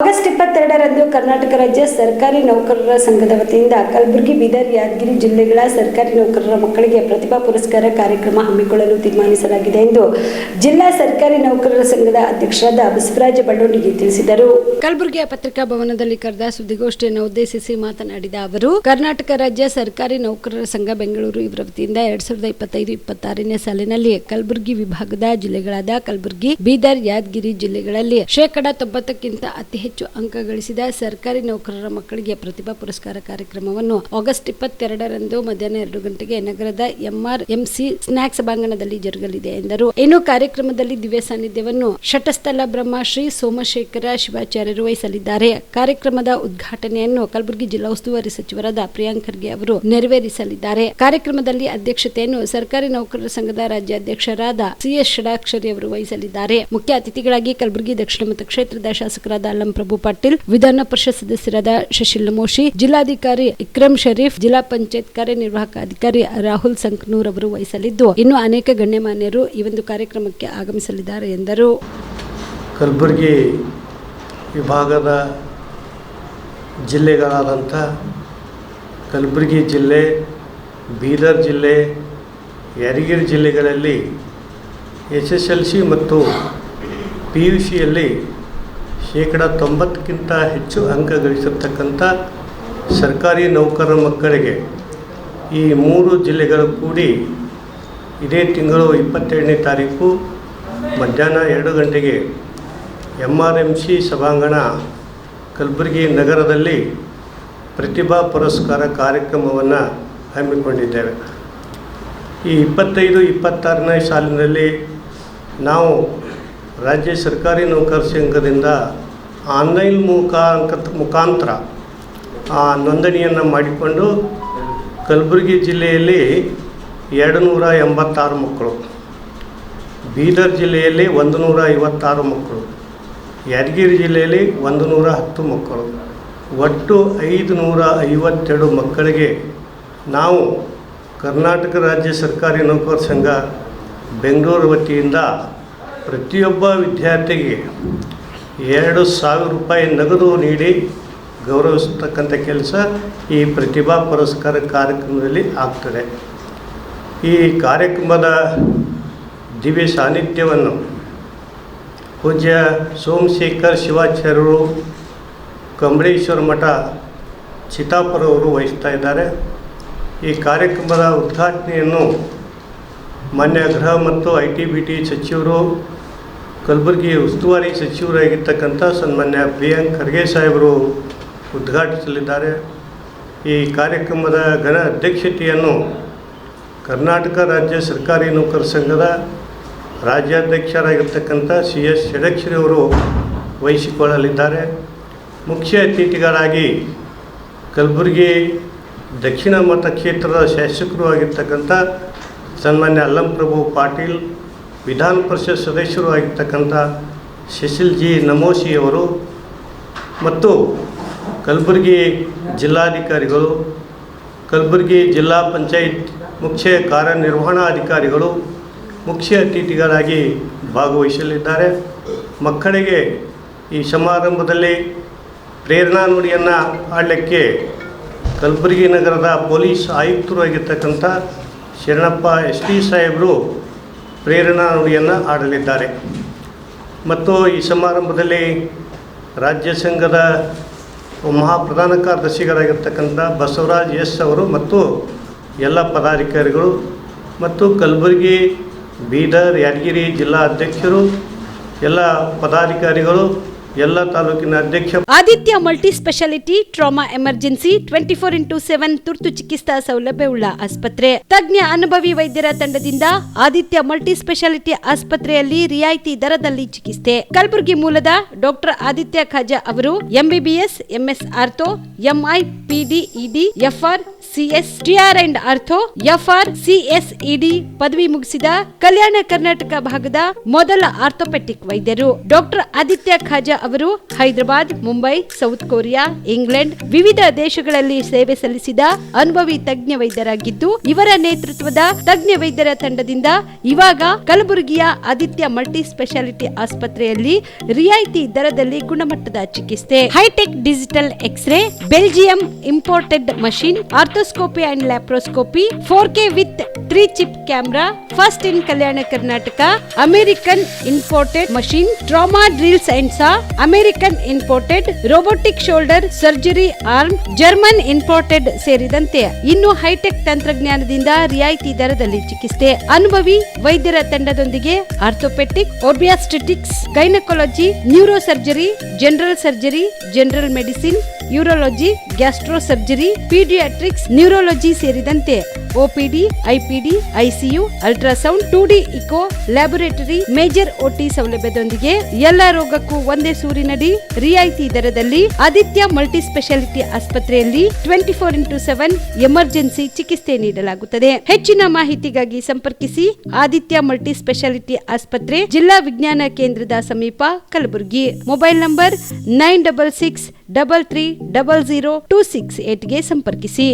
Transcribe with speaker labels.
Speaker 1: August 22ರಂದು Karnataka ರಾಜ್ಯ ಸರ್ಕಾರಿ ನೌಕರರ ಸಂಘದ ವತಿಯಿಂದ ಕಲಬುರಗಿ, ಬೀದರ್, ಯಾದಗಿರಿ ಜಿಲ್ಲೆಗಳ ಸರ್ಕಾರಿ ನೌಕರರ ಮಕ್ಕಳಿಗೆ ಪ್ರತಿಭಾ ಪುರಸ್ಕಾರ ಕಾರ್ಯಕ್ರಮ ಹಮ್ಮಿಕೊಳ್ಳಲು ತೀರ್ಮಾನಿಸಲಾಗಿದೆ ಎಂದು ಜಿಲ್ಲಾ ಸರ್ಕಾರಿ ನೌಕರರ ಸಂಘದ ಅಧ್ಯಕ್ಷರಾದ ಬಸವರಾಜ ಬಳ್ಳೊಂಡಿಗೆ ತಿಳಿಸಿದರು. ಕಲಬುರಗಿಯ ಪತ್ರಿಕಾ ಭವನದಲ್ಲಿ ಕರೆದ ಸುದ್ದಿಗೋಷ್ಠಿಯನ್ನು ಉದ್ದೇಶಿಸಿ ಮಾತನಾಡಿದ ಅವರು, ಕರ್ನಾಟಕ ರಾಜ್ಯ ಸರ್ಕಾರಿ ನೌಕರರ ಸಂಘ ಬೆಂಗಳೂರು ಇವರ ವತಿಯಿಂದ 2025-26ನೇ ಸಾಲಿನಲ್ಲಿ ಕಲಬುರಗಿ ವಿಭಾಗದ ಜಿಲ್ಲೆಗಳಾದ ಕಲಬುರಗಿ, ಬೀದರ್, ಯಾದಗಿರಿ ಜಿಲ್ಲೆಗಳಲ್ಲಿ 90%ಕ್ಕಿಂತ ಅತಿ ಹೆಚ್ಚು ಅಂಕ ಗಳಿಸಿದ ಸರ್ಕಾರಿ ನೌಕರರ ಮಕ್ಕಳಿಗೆ ಪ್ರತಿಭಾ ಪುರಸ್ಕಾರ ಕಾರ್ಯಕ್ರಮವನ್ನು ಆಗಸ್ಟ್ 22ರಂದು ಮಧ್ಯಾಹ್ನ 2 ಗಂಟೆಗೆ ನಗರದ MRMC ಸ್ನಾಕ್ಸ್ ಸಭಾಂಗಣದಲ್ಲಿ ಜರುಗಲಿದೆ ಎಂದರು. ಇನ್ನು ಕಾರ್ಯಕ್ರಮದಲ್ಲಿ ದಿವ್ಯ ಸಾನ್ನಿಧ್ಯವನ್ನು ಶಟಸ್ಥಲ ಬ್ರಹ್ಮ ಶ್ರೀ ಸೋಮಶೇಖರ ಶಿವಾಚಾರ್ಯರು ವಹಿಸಲಿದ್ದಾರೆ. ಕಾರ್ಯಕ್ರಮದ ಉದ್ಘಾಟನೆಯನ್ನು ಕಲಬುರಗಿ ಜಿಲ್ಲಾ ಉಸ್ತುವಾರಿ ಸಚಿವರಾದ ಪ್ರಿಯಾಂಕ್ ಖರ್ಗೆ ಅವರು ನೆರವೇರಿಸಲಿದ್ದಾರೆ. ಕಾರ್ಯಕ್ರಮದಲ್ಲಿ ಅಧ್ಯಕ್ಷತೆಯನ್ನು ಸರ್ಕಾರಿ ನೌಕರರ ಸಂಘದ ರಾಜ್ಯಾಧ್ಯಕ್ಷರಾದ CS ಷಡಾಕ್ಷರಿ ಅವರು ವಹಿಸಲಿದ್ದಾರೆ. ಮುಖ್ಯ ಅತಿಥಿಗಳಾಗಿ ಕಲಬುರಗಿ ದಕ್ಷಿಣ ಮತಕ್ಷೇತ್ರದ ಶಾಸಕರಾದ ಅಲ್ಲಂ ಪ್ರಭು ಪಾಟೀಲ್, ವಿಧಾನ ಪರಿಷತ್ ಸದಸ್ಯರಾದ ಶಶಿಲ್ ಮೋಶಿ, ಜಿಲ್ಲಾಧಿಕಾರಿ ಇಕ್ರಮ್ ಶರೀಫ್, ಜಿಲ್ಲಾ ಪಂಚಾಯತ್ ಕಾರ್ಯನಿರ್ವಾಹಕ ಅಧಿಕಾರಿ ರಾಹುಲ್ ಸಂಕನೂರ್ ಅವರು ವಹಿಸಲಿದ್ದು, ಇನ್ನು ಅನೇಕ ಗಣ್ಯಮಾನ್ಯರು ಈ ಒಂದು ಕಾರ್ಯಕ್ರಮಕ್ಕೆ ಆಗಮಿಸಲಿದ್ದಾರೆ ಎಂದರು.
Speaker 2: ಕಲಬುರಗಿ ವಿಭಾಗದ ಜಿಲ್ಲೆಗಳಾದಂಥ ಕಲಬುರಗಿ ಜಿಲ್ಲೆ, ಬೀದರ್ ಜಿಲ್ಲೆ, ಯಾದಗಿರಿ ಜಿಲ್ಲೆಗಳಲ್ಲಿ SSLC ಮತ್ತು PUCಯಲ್ಲಿ 90%ಕ್ಕಿಂತ ಹೆಚ್ಚು ಅಂಕ ಗಳಿಸಿರ್ತಕ್ಕಂಥ ಸರ್ಕಾರಿ ನೌಕರರ ಮಕ್ಕಳಿಗೆ ಈ 3 ಜಿಲ್ಲೆಗಳು ಕೂಡಿ ಇದೇ ತಿಂಗಳು 22ನೇ ತಾರೀಕು ಮಧ್ಯಾಹ್ನ 2 ಗಂಟೆಗೆ MRMC ಸಭಾಂಗಣ ಕಲಬುರಗಿ ನಗರದಲ್ಲಿ ಪ್ರತಿಭಾ ಪುರಸ್ಕಾರ ಕಾರ್ಯಕ್ರಮವನ್ನು ಹಮ್ಮಿಕೊಂಡಿದ್ದೇವೆ. ಈ 25-26ನೇ ಸಾಲಿನಲ್ಲಿ ನಾವು ರಾಜ್ಯ ಸರ್ಕಾರಿ ನೌಕರ ಸಂಘದಿಂದ ಆನ್ಲೈನ್ ಮುಖಾಂತರ ನೋಂದಣಿಯನ್ನು ಮಾಡಿಕೊಂಡು ಕಲಬುರಗಿ ಜಿಲ್ಲೆಯಲ್ಲಿ 286 ಮಕ್ಕಳು, ಬೀದರ್ ಜಿಲ್ಲೆಯಲ್ಲಿ 156 ಮಕ್ಕಳು, ಯಾದಗಿರಿ ಜಿಲ್ಲೆಯಲ್ಲಿ 110 ಮಕ್ಕಳು, ಒಟ್ಟು 552 ಮಕ್ಕಳಿಗೆ ನಾವು ಕರ್ನಾಟಕ ರಾಜ್ಯ ಸರ್ಕಾರಿ ನೌಕರ ಸಂಘ ಬೆಂಗಳೂರು ವತಿಯಿಂದ ಪ್ರತಿಯೊಬ್ಬ ವಿದ್ಯಾರ್ಥಿಗೆ 2,000 ರೂಪಾಯಿ ನಗದು ನೀಡಿ ಗೌರವಿಸತಕ್ಕಂಥ ಕೆಲಸ ಈ ಪ್ರತಿಭಾ ಪುರಸ್ಕಾರ ಕಾರ್ಯಕ್ರಮದಲ್ಲಿ ಆಗ್ತದೆ. ಈ ಕಾರ್ಯಕ್ರಮದ ದಿವ್ಯ ಸಾನ್ನಿಧ್ಯವನ್ನು ಪೂಜ್ಯ ಸೋಮಶೇಖರ ಶಿವಾಚಾರ್ಯರು, ಕಂಬಳೇಶ್ವರ ಮಠ, ಚಿತ್ತಾಪುರ ಅವರು ವಹಿಸ್ತಾ ಇದ್ದಾರೆ. ಈ ಕಾರ್ಯಕ್ರಮದ ಉದ್ಘಾಟನೆಯನ್ನು ಮಾನ್ಯ ಗೃಹ ಮತ್ತು IT-BT ಸಚಿವರು, ಕಲಬುರಗಿ ಉಸ್ತುವಾರಿ ಸಚಿವರಾಗಿರ್ತಕ್ಕಂಥ ಸನ್ಮಾನ್ಯ ಪ್ರಿಯಾಂಕ್ ಖರ್ಗೆ ಸಾಹೇಬರು ಉದ್ಘಾಟಿಸಲಿದ್ದಾರೆ. ಈ ಕಾರ್ಯಕ್ರಮದ ಘನ ಅಧ್ಯಕ್ಷತೆಯನ್ನು ಕರ್ನಾಟಕ ರಾಜ್ಯ ಸರ್ಕಾರಿ ನೌಕರ ಸಂಘದ ರಾಜ್ಯಾಧ್ಯಕ್ಷರಾಗಿರ್ತಕ್ಕಂಥ CS ಷಡಕ್ಷರಿ ಅವರು ವಹಿಸಿಕೊಳ್ಳಲಿದ್ದಾರೆ. ಮುಖ್ಯ ಅತಿಥಿಗಳಾಗಿ ಕಲಬುರಗಿ ದಕ್ಷಿಣ ಮತಕ್ಷೇತ್ರದ ಶಾಸಕರು ಆಗಿರ್ತಕ್ಕಂಥ ಸನ್ಮಾನ್ಯ ಅಲ್ಲಂ ಪ್ರಭು ಪಾಟೀಲ್, ವಿಧಾನ ಪರಿಷತ್ ಸದಸ್ಯರು ಆಗಿರ್ತಕ್ಕಂಥ ಶಶಿಲ್ ಜಿ ನಮೋಶಿ ಅವರು ಮತ್ತು ಕಲಬುರಗಿ ಜಿಲ್ಲಾಧಿಕಾರಿಗಳು, ಕಲಬುರಗಿ ಜಿಲ್ಲಾ ಪಂಚಾಯತ್ ಮುಖ್ಯ ಕಾರ್ಯನಿರ್ವಹಣಾಧಿಕಾರಿಗಳು ಮುಖ್ಯ ಅತಿಥಿಗಳಾಗಿ ಭಾಗವಹಿಸಲಿದ್ದಾರೆ. ಮಕ್ಕಳಿಗೆ ಈ ಸಮಾರಂಭದಲ್ಲಿ ಪ್ರೇರಣಾ ನುಡಿಯನ್ನು ಆಡಲಿಕ್ಕೆ ಕಲಬುರಗಿ ನಗರದ ಪೊಲೀಸ್ ಆಯುಕ್ತರು ಆಗಿರ್ತಕ್ಕಂಥ ಶರಣಪ್ಪ SD ಸಾಹೇಬರು ಪ್ರೇರಣಾ ನುಡಿಯನ್ನು ಆಡಲಿದ್ದಾರೆ. ಮತ್ತು ಈ ಸಮಾರಂಭದಲ್ಲಿ ರಾಜ್ಯ ಸಂಘದ ಮಹಾಪ್ರಧಾನ ಕಾರ್ಯದರ್ಶಿಗಳಾಗಿರ್ತಕ್ಕಂಥ ಬಸವರಾಜ್ S ಅವರು ಮತ್ತು ಎಲ್ಲ ಪದಾಧಿಕಾರಿಗಳು ಮತ್ತು ಕಲಬುರಗಿ, ಬೀದರ್, ಯಾದಗಿರಿ ಜಿಲ್ಲಾ ಅಧ್ಯಕ್ಷರು, ಎಲ್ಲ ಪದಾಧಿಕಾರಿಗಳು, ಎಲ್ಲ ತಾಲೂಕಿನ ಅಧ್ಯಕ್ಷ.
Speaker 1: Aditya multi speciality trauma emergency 24x7 ತುರ್ತು ಚಿಕಿತ್ಸಾ ಸೌಲಭ್ಯವುಳ್ಳ ಆಸ್ಪತ್ರೆ. ತಜ್ಞ ಅನುಭವಿ ವೈದ್ಯರ ತಂಡದಿಂದ ಆದಿತ್ಯ ಮಲ್ಟಿ ಸ್ಪೆಷಾಲಿಟಿ ಆಸ್ಪತ್ರೆಯಲ್ಲಿ ರಿಯಾಯಿತಿ ದರದಲ್ಲಿ ಚಿಕಿತ್ಸೆ. ಕಲಬುರಗಿ ಮೂಲದ ಡಾಕ್ಟರ್ ಆದಿತ್ಯ ಖಾಜಾ ಅವರು MBBS, MS ortho, MI, PD, ED, FR, CS, TR and ortho, FR, CSED ಪದವಿ ಮುಗಿಸಿದ ಕಲ್ಯಾಣ ಕರ್ನಾಟಕ ಭಾಗದ ಮೊದಲ ಆರ್ಥೋಪೆಟಿಕ್ ವೈದ್ಯರು. ಡಾಕ್ಟರ್ ಆದಿತ್ಯ ಖಾಜಾ ಅವರು Hyderabad, Mumbai, south Korea, England ವಿವಿಧ ದೇಶಗಳಲ್ಲಿ ಸೇವೆ ಸಲ್ಲಿಸಿದ ಅನುಭವಿ ತಜ್ಞ ವೈದ್ಯರಾಗಿದ್ದು, ಇವರ ನೇತೃತ್ವದ ತಜ್ಞ ವೈದ್ಯರ ತಂಡದಿಂದ ಇವಾಗ ಕಲಬುರಗಿಯ ಆದಿತ್ಯ ಮಲ್ಟಿ ಸ್ಪೆಷಾಲಿಟಿ ಆಸ್ಪತ್ರೆಯಲ್ಲಿ ರಿಯಾಯಿತಿ ದರದಲ್ಲಿ ಗುಣಮಟ್ಟದ ಚಿಕಿತ್ಸೆ, hi tech digital x ray, Belgium imported machine, arthroscopy and laparoscopy, 4K with 3 chip camera, first in Kalyana Karnataka, American imported machine, trauma drills and saw, American imported robotic shoulder surgery arm, German imported ಸೇರಿದಂತೆ ಇನ್ನು high tech ತಂತ್ರಜ್ಞಾನದಿಂದ ರಿಯಾಯಿತಿ ದರದಲ್ಲಿ ಚಿಕಿತ್ಸೆ. ಅನುಭವಿ ವೈದ್ಯರ ತಂಡದೊಂದಿಗೆ orthopaedic, obstetrics, gynaecology, neuro surgery, general surgery, general medicine, urology, gastro surgery, paediatrics, neurology ಸೇರಿದಂತೆ OPD, IPD, ICU, ultrasound, 2D echo, laboratory, major OT ಸೌಲಭ್ಯದೊಂದಿಗೆ ಎಲ್ಲ ರೋಗಕ್ಕೂ ಒಂದೇ ಸೂರಿನಡಿ ರಿಯಾಯಿತಿ ದರದಲ್ಲಿ ಆದಿತ್ಯ ಮಲ್ಟಿ ಸ್ಪೆಷಾಲಿಟಿ ಆಸ್ಪತ್ರೆಯಲ್ಲಿ 24x7 ಎಮರ್ಜೆನ್ಸಿ ಚಿಕಿತ್ಸೆ ನೀಡಲಾಗುತ್ತದೆ. ಹೆಚ್ಚಿನ ಮಾಹಿತಿಗಾಗಿ ಸಂಪರ್ಕಿಸಿ ಆದಿತ್ಯ ಮಲ್ಟಿ ಸ್ಪೆಷಾಲಿಟಿ ಆಸ್ಪತ್ರೆ, ಜಿಲ್ಲಾ ವಿಜ್ಞಾನ ಕೇಂದ್ರದ ಸಮೀಪ, ಕಲಬುರಗಿ. ಮೊಬೈಲ್ ನಂಬರ್ 9663300268ಗೆ ಸಂಪರ್ಕಿಸಿ.